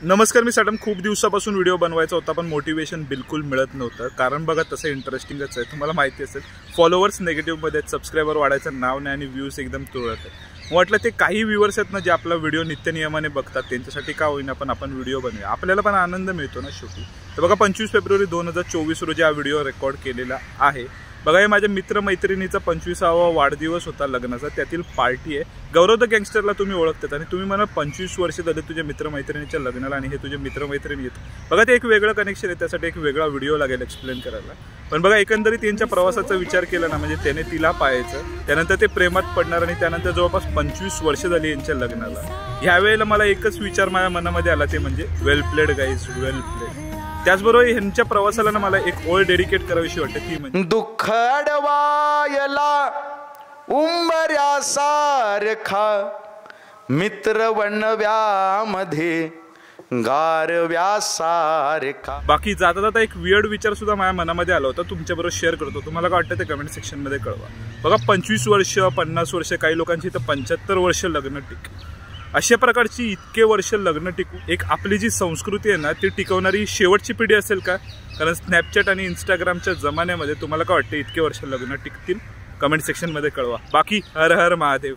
नमस्कार, मी सॅटम. खूप दिवसापासून व्हिडिओ बनवायचा होता पण मोटिवेशन बिलकुल मिळत नव्हतं. कारण बघा तसं इंटरेस्टिंगच आहे, तुम्हाला माहिती असेल. फॉलोअर्स निगेटिव्हमध्ये आहेत, सबस्क्रायबर वाढायचं नाव नाही आणि व्ह्यूज एकदम तुरळक आहे. म्हटलं ते काही व्ह्यूअर्स आहेत ना जे आपला व्हिडिओ नित्यनियमाने बघतात, त्यांच्यासाठी का होईना पण आपण व्हिडिओ बनवूया, आपल्याला पण आनंद मिळतो ना शेवटी. तर बघा 25 फेब्रुवारी 2024 रोजी हा व्हिडिओ रेकॉर्ड केलेला आहे. बघा हे माझ्या मित्रमैत्रिणीचा 25वा वाढदिवस होता लग्नाचा, त्यातील पार्टी आहे. गौरव द गँगस्टरला तुम्ही ओळखतात आणि तुम्ही मला 25 वर्ष झाले तुझ्या मित्रमैत्रिणीच्या लग्नाला आणि हे तुझे मित्रमैत्रिणी आहेत. बघा ते एक वेगळं कनेक्शन आहे, त्यासाठी एक वेगळा व्हिडिओ लागेल एक्सप्लेन करायला. पण बघा एकंदरीत त्यांच्या प्रवासाचा विचार केला ना, म्हणजे त्याने तिला पाहायचं, त्यानंतर ते प्रेमात पडणार आणि त्यानंतर जवळपास 25 वर्ष झाली यांच्या लग्नाला. ह्यावेळेला मला एकच विचार माझ्या मनामध्ये आला, ते म्हणजे वेल प्लेड गाईज, वेल प्लेड. त्याचबरोबर ह्यांच्या प्रवासाला ना मला एक ओळ डेडिकेट करावीशी वाटते, ती म्हणजे दुःख अडवायला उंबऱ्यासारखा मित्र वणव्यामध्ये गारव्यासारखा. बाकी जाता जाता एक वियर्ड विचार सुद्धा माझ्या मनामध्ये आला होता, तुमच्याबरोबर शेअर करतो. तुम्हाला काय वाटतं ते कमेंट सेक्शनमध्ये कळवा. बघा 25 वर्ष, 50 वर्ष, काही लोकांची तर 75 वर्ष लग्न टिक. अशा प्रकारची इतके वर्ष लग्न टिकू, एक आपली जी संस्कृती आहे ना ती टिकवणारी शेवटची पिढी असेल का? कारण स्नॅपचॅट आणि इंस्टाग्रामच्या जमान्यामध्ये तुम्हाला काय वाटतं इतके वर्ष लग्न टिकतील? कमेंट सेक्शनमध्ये कळवा. बाकी हर हर महादेव.